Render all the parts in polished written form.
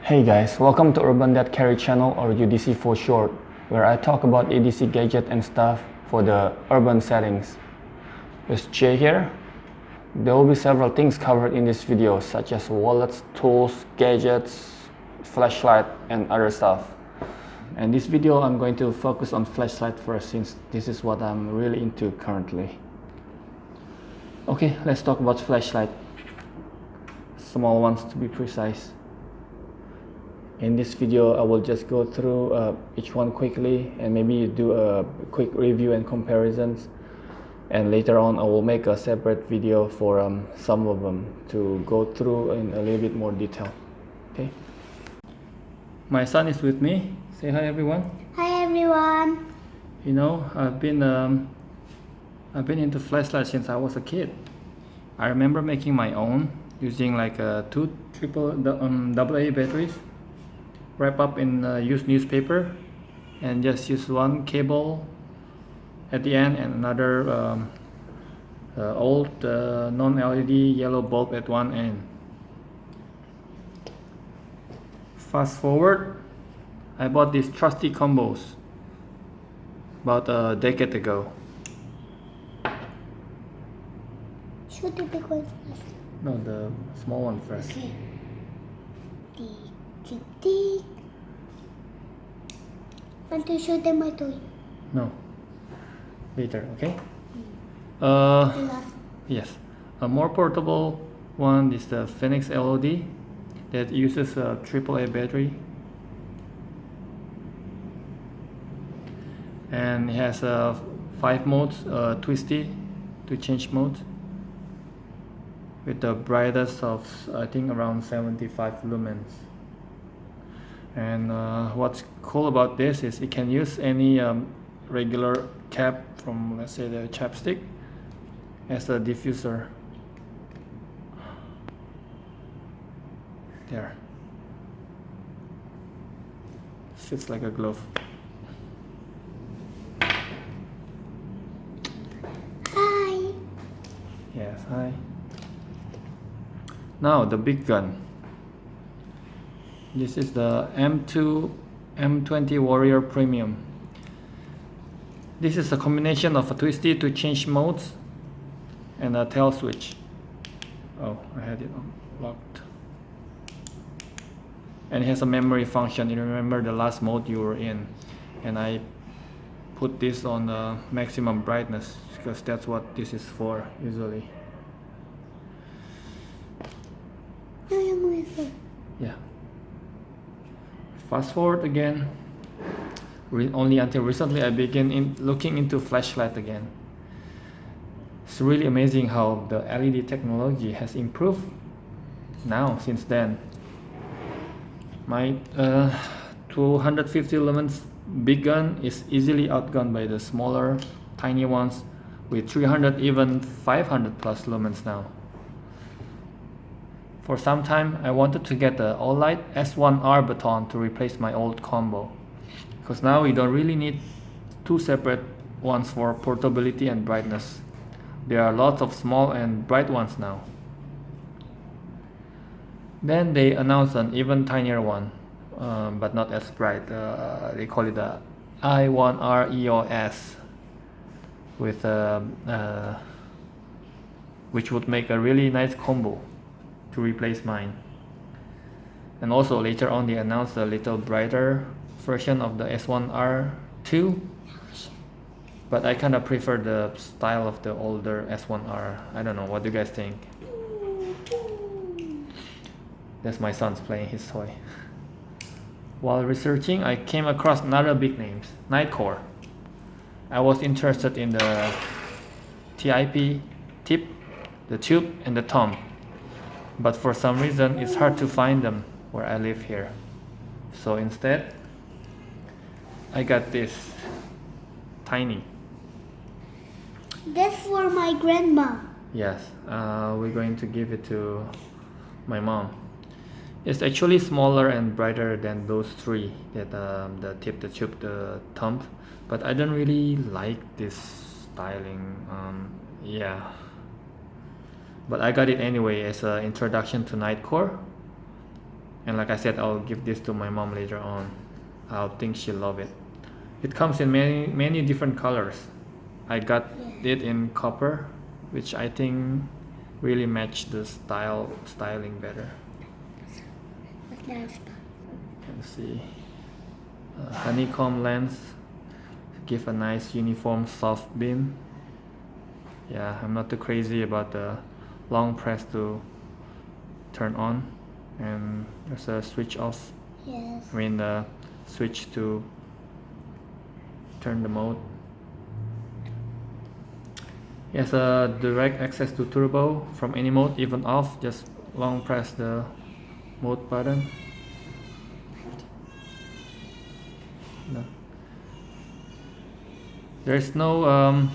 Hey guys, welcome to Urban Dad Carry channel, or UDC for short, where I talk about EDC gadget and stuff for the urban settings. With Jay here. There will be several things covered in this video, such as wallets, tools, gadgets, flashlight, and other stuff. And this video I'm going to focus on flashlight first, since this is what I'm really into currently. Okay, let's talk about flashlight. Small ones to be precise. In this video, I will just go through each one quickly and maybe do a quick review and comparisons. And later on, I will make a separate video for some of them to go through in a little bit more detail. Okay. My son is with me. Say hi, everyone. Hi, everyone. You know, I've been into flashlight since I was a kid. I remember making my own using like two AA batteries. Wrap up in used newspaper and just use one cable at the end and another old non-LED yellow bulb at one end. Fast forward, I bought these trusty combos about a decade ago. Shoot the big one first. No, the small one first. Okay. Tick. Want to show them my toy? No. Later, okay? The last. Yes. A more portable one is the Phoenix LOD that uses a AAA battery. And it has 5 modes, twisty to change modes, with the brightest of I think around 75 lumens. And what's cool about this is it can use any regular cap from, let's say, the chapstick as a diffuser. There. Fits like a glove. Hi. Yes, hi. Now the big gun. This is the M20 Warrior Premium. This is a combination of a twisty to change modes and a tail switch. Oh, I had it locked. And it has a memory function. You remember the last mode you were in, and I put this on the maximum brightness because that's what this is for usually. No, you're moving. Yeah. Fast forward again. Only until recently I began looking into flashlight again. It's really amazing how the LED technology has improved now since then. My 250 lumens big gun is easily outgunned by the smaller, tiny ones with 300, even 500 plus lumens now. For some time, I wanted to get the Olight S1R baton to replace my old combo, because now we don't really need two separate ones for portability and brightness. There are lots of small and bright ones now. Then they announced an even tinier one, but not as bright. They call it the I1R EOS, with which would make a really nice combo to replace mine. And also later on they announced a little brighter version of the S1R2, but I kind of prefer the style of the older S1R. I don't know, what do you guys think? That's my son's playing his toy. While researching, I came across another big names, Nitecore. I was interested in the TIP tip, the tube, and the thumb, but for some reason it's hard to find them where I live here. So instead, I got this tiny. That's for my grandma. Yes, we're going to give it to my mom. It's actually smaller and brighter than those three, that the tip, the tube, the thumb, but I don't really like this styling. Yeah, but I got it anyway as an introduction to Nitecore, And like I said, I'll give this to my mom later on. I think she'll love it. It comes in many different colors. I got it in copper, which I think really matched the styling better. Let's see. Honeycomb lens, give a nice uniform soft beam. Yeah, I'm not too crazy about the long press to turn on, and there's a switch off. Yes. I mean the switch to turn the mode. It has a direct access to turbo from any mode, even off. Just long press the mode button. No. There's no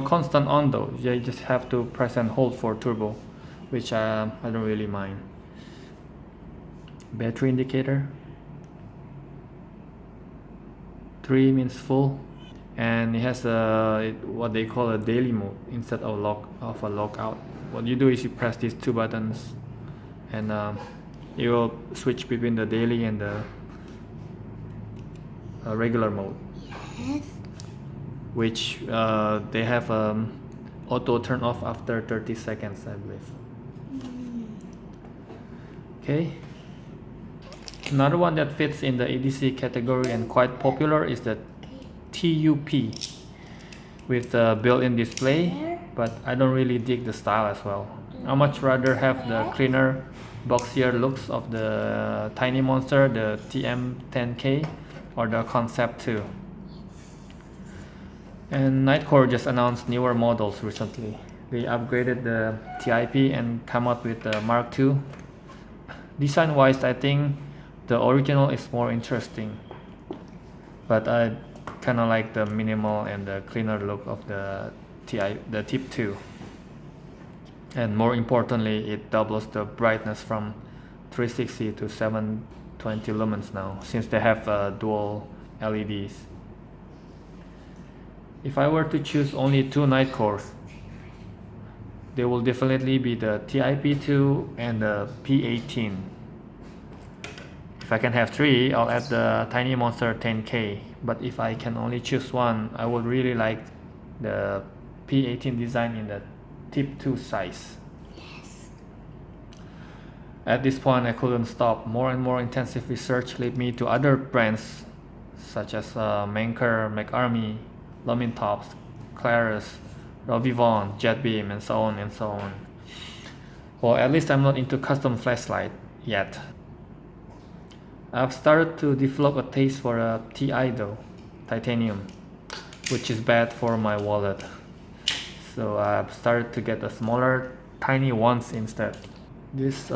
constant on though. You just have to press and hold for turbo, which I don't really mind. Battery indicator. 3 means full, and it has what they call a daily mode instead of a lockout. What you do is you press these two buttons, and it will switch between the daily and the regular mode. Yes. Which they have auto turn off after 30 seconds, I believe. Okay. Another one that fits in the EDC category and quite popular is the TUP with a built-in display, but I don't really dig the style as well. I much rather have the cleaner, boxier looks of the Tiny Monster, the TM10K, or the Concept II. And Nitecore just announced newer models recently. They upgraded the TIP and come up with the Mark II. Design-wise, I think the original is more interesting, but I kind of like the minimal and the cleaner look of the TIP 2. And more importantly, it doubles the brightness from 360 to 720 lumens now, since they have dual LEDs. If I were to choose only 2 Nitecores, they will definitely be the TIP2 and the P18. If I can have 3, I'll add the Tiny Monster 10K, but if I can only choose one, I would really like the P18 design in the tip 2 size. Yes. At this point, I couldn't stop. More and more intensive research led me to other brands such as Manker, MecArmy, Lumintops, Klarus, Rovyvon, Jetbeam, and so on and so on. Well, at least I'm not into custom flashlight yet. I've started to develop a taste for a TI though, titanium, which is bad for my wallet. So I've started to get a smaller, tiny ones instead. This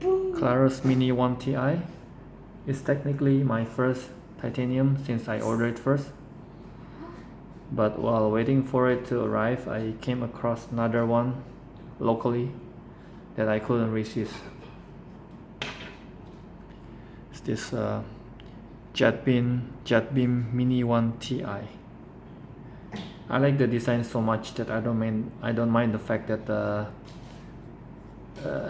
Klarus Mini 1 Ti is technically my first titanium since I ordered it first. But while waiting for it to arrive, I came across another one locally that I couldn't resist. It's this Jetbeam Mini 1 Ti. I like the design so much that I don't mind the fact that the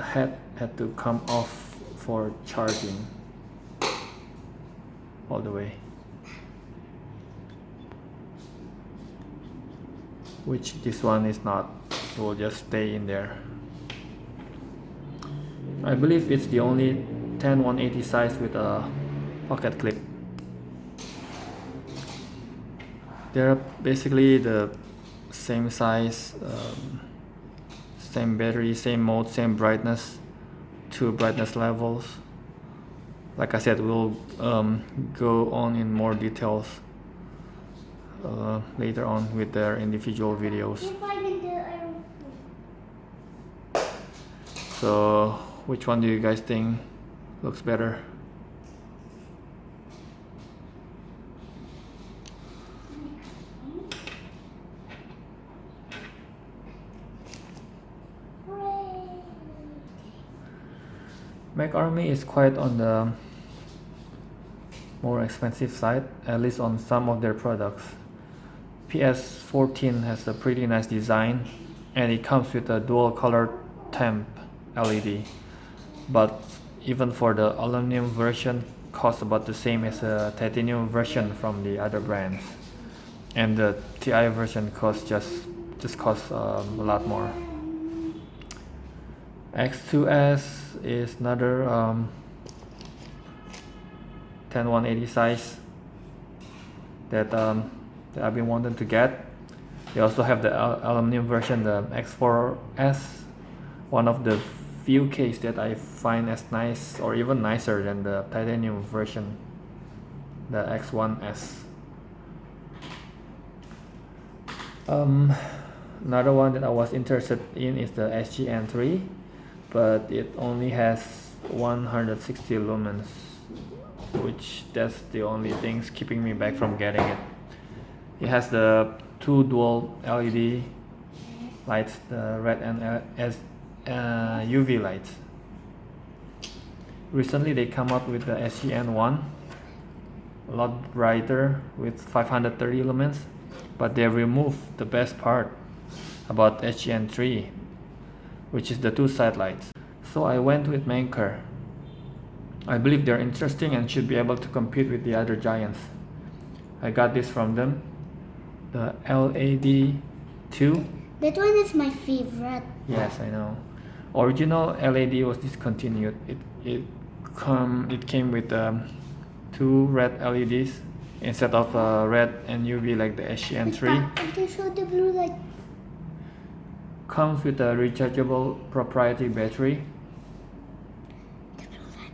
head had to come off for charging all the way, which this one is not. It will just stay in there. I believe it's the only 10-180 size with a pocket clip. They're basically the same size, same battery, same mode, same brightness, 2 brightness levels. Like I said, we'll go on in more details later on with their individual videos. So which one do you guys think looks better? MecArmy is quite on the more expensive side, at least on some of their products. PS14 has a pretty nice design, and it comes with a dual color temp LED, but even for the aluminum version costs about the same as a titanium version from the other brands, and the TI version costs just costs a lot more. X2S is another 10180 size that I've been wanting to get. They also have the aluminum version, the X4S, one of the few cases that I find as nice or even nicer than the titanium version, the X1S. Another one that I was interested in is the SGN3, but it only has 160 lumens, which that's the only things keeping me back from getting it. It has the two dual LED lights, the red and UV lights. Recently they come out with the SGN1, a lot brighter with 530 lumens, but they removed the best part about SGN3, which is the two side lights. So I went with Manker. I believe they're interesting and should be able to compete with the other giants. I got this from them, the LAD2. That one is my favorite. Yes, I know. Original LAD was discontinued. It came with two red LEDs instead of red and UV like the SGN3. I can show the blue light. Comes with a rechargeable proprietary battery. The blue light.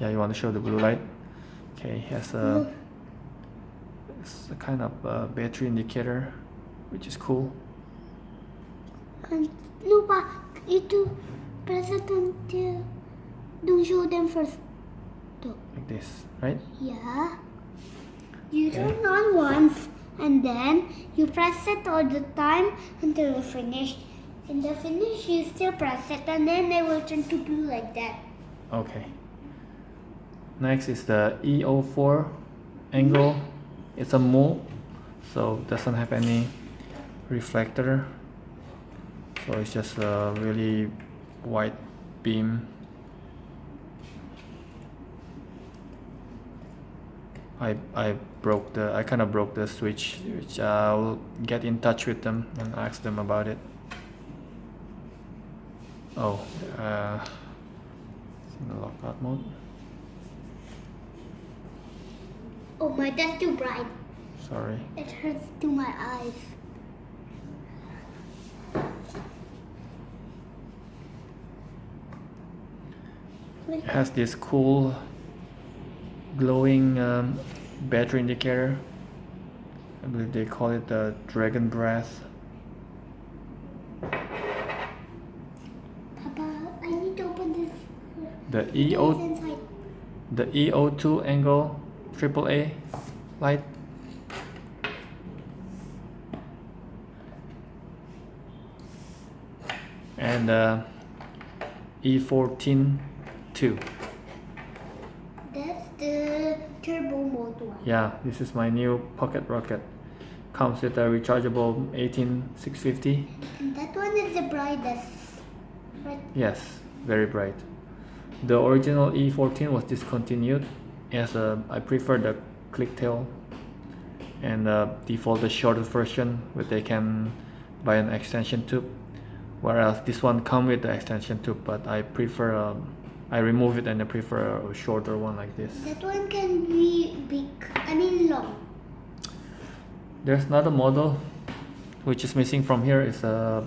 Yeah, you want to show the blue light? Okay, has a it's a kind of battery indicator, which is cool. And no, but you do press it until don't show them first. Like this, right? Yeah. You turn on once and then you press it all the time until you finish. In the finish, you still press it and then they will turn to blue like that. Okay. Next is the E04 angle. It's a mole, so doesn't have any reflector. So it's just a really white beam. I kind of broke the switch, which I'll get in touch with them and ask them about it. Oh, it's in the lockout mode. Oh my, that's too bright. Sorry. It hurts to my eyes. It has this cool glowing battery indicator. I believe they call it the dragon breath. Papa, I need to open this. The What's inside? the E02 angle AAA light. And E14 II. That's the turbo mode one. Yeah, this is my new pocket rocket. Comes with a rechargeable 18650. And that one is the brightest. Right? Yes, very bright. The original E14 was discontinued, as I prefer the click tail and default the shortest version where they can buy an extension tube, whereas this one come with the extension tube, but I prefer I remove it and I prefer a shorter one like this. That one can be big, long. There's another model which is missing from here, is the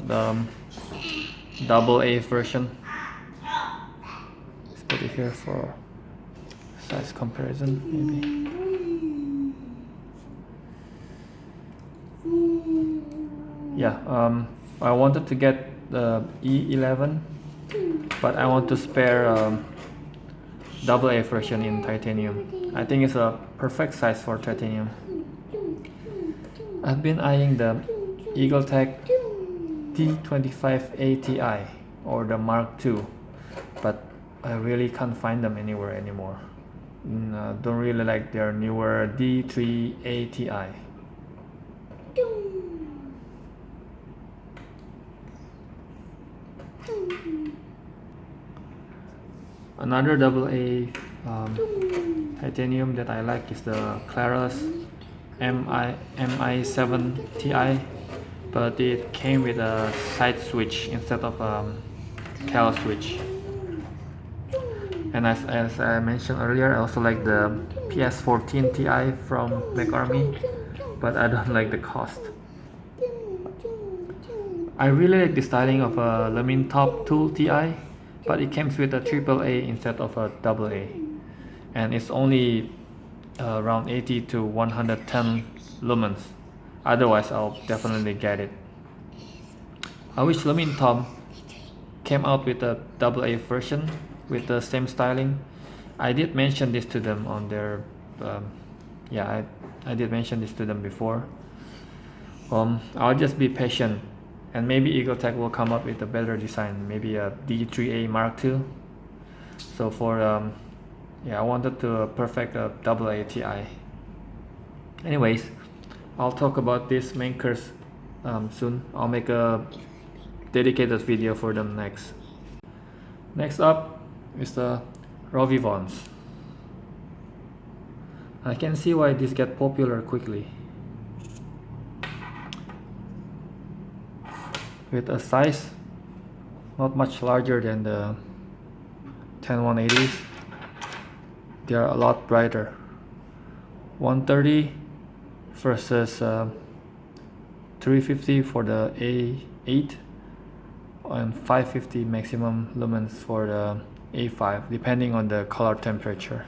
AA version. Let's put it here for size comparison maybe. Yeah, I wanted to get the E11, but I want to spare AA version in titanium. I think it's a perfect size for titanium. I've been eyeing the EagleTech T25A Ti or the Mark II, but I really can't find them anywhere anymore. Don't really like their newer D3A Ti. Another AA titanium that I like is the Klarus MI7 Ti, but it came with a side switch instead of tail switch. And as I mentioned earlier, I also like the PS14 Ti from MecArmy, but I don't like the cost. I really like the styling of a Lumin Top Tool Ti, but it comes with a AAA instead of a AA, and it's only around 80 to 110 lumens. Otherwise, I'll definitely get it. I wish Lumin Top came out with a AA version with the same styling. I did mention this to them on their I did mention this to them before. I'll just be patient, and maybe EagleTech will come up with a better design, maybe a D3A Mark II. So for I wanted to perfect a AA Ti. Anyways, I'll talk about these Mankers soon. I'll make a dedicated video for them next. Next up is the Rovyvons. I can see why these get popular quickly. With a size not much larger than the 10180s, they are a lot brighter. 130 versus 350 for the A8 and 550 maximum lumens for the A5, depending on the color temperature.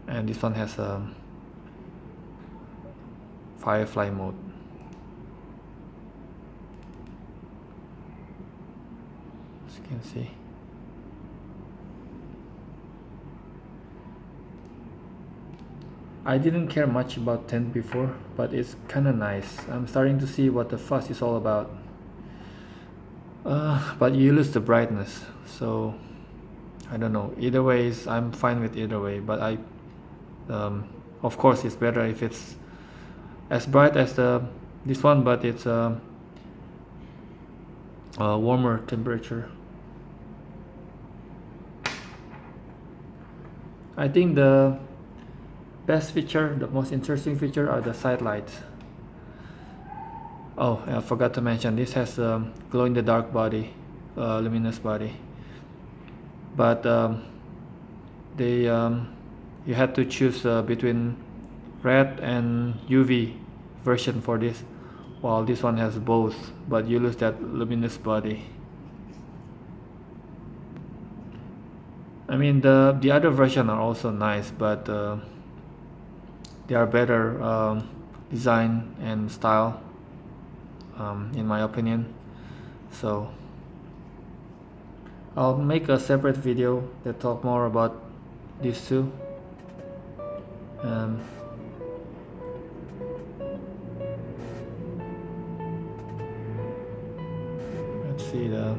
And this one has a firefly mode. As you can see. I didn't care much about tint before, but it's kinda nice. I'm starting to see what the fuss is all about. But you lose the brightness, so I don't know. Either way, I'm fine with either way, but of course it's better if it's as bright as this one, but it's a warmer temperature. I think the best feature, the most interesting feature, are the side lights. Oh, I forgot to mention, this has a glow-in-the-dark body, luminous body, but you had to choose between red and UV version for this, while this one has both, but you lose that luminous body. I mean, the other version are also nice, but they are better design and style, in my opinion. So I'll make a separate video that talk more about these two. Let's see the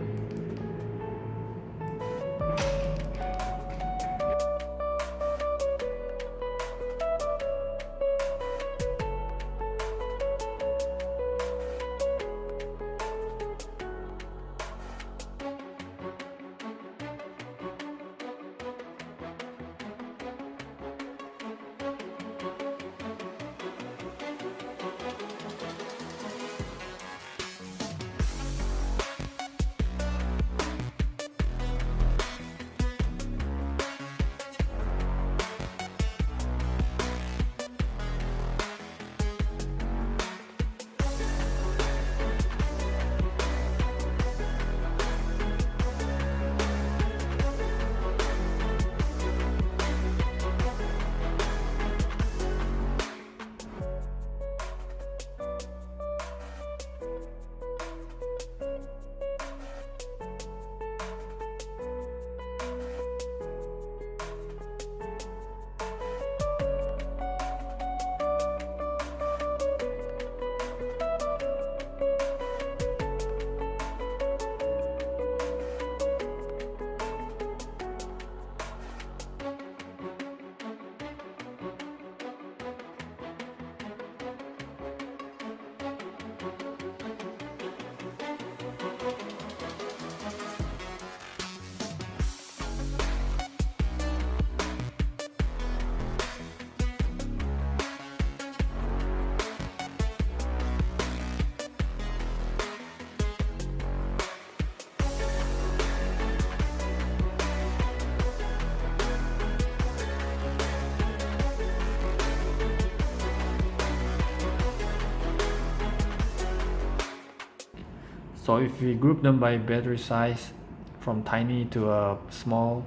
So if we group them by battery size from tiny to small,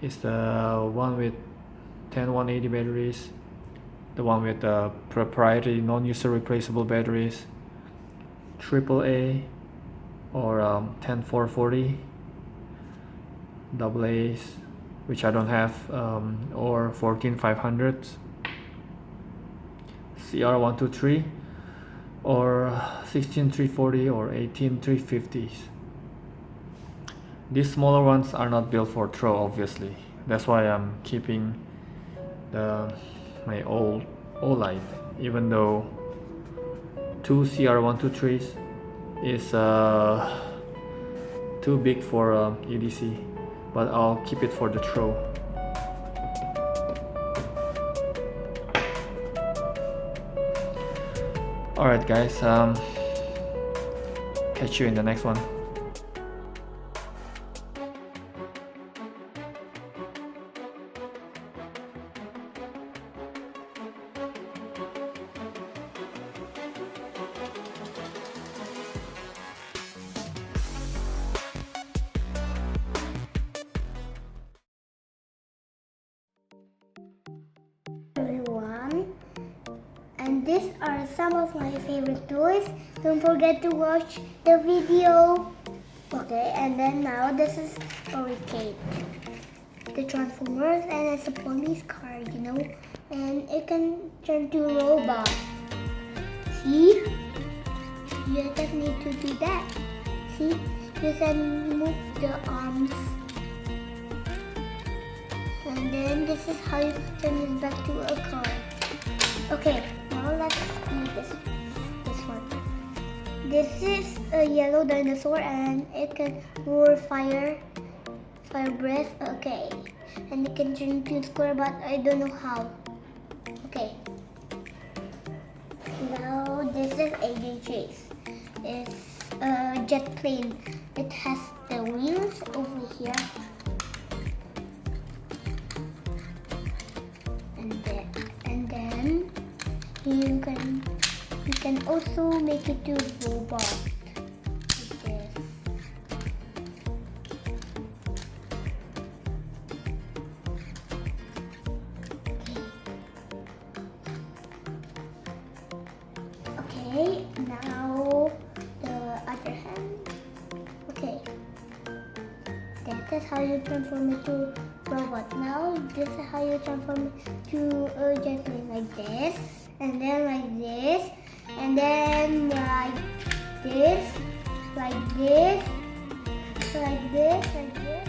it's the one with 10180 batteries, the one with proprietary non-user replaceable batteries, AAA or 10440, AA's, which I don't have, or 14500s, CR123, or 16340 or 18350s. These smaller ones are not built for throw, obviously. That's why I'm keeping my old Olight, even though 2 CR123s is too big for EDC, but I'll keep it for the throw. Alright guys, catch you in the next one. Everyone, and these are some of my favorite toys. Don't forget to watch the video. Okay, and then now this is Barricade, the Transformers, and it's a police car, you know, and it can turn to a robot. See, you just need to do that. See, you can move the arms. And then this is how you turn it back to a car. Okay, now let's do this one. This is a yellow dinosaur and it can roar fire breath. Okay, and it can turn into a square, but I don't know how. Okay. Now this is AJ Chase. It's a jet plane. It has the wheels over here. And then you can also make it to a robot like this. Okay, now the other hand. Okay, that is how you transform it to robot. Now this is how you transform it to a jet plane, like this, and then like this, and then like this, like this, like this, like this.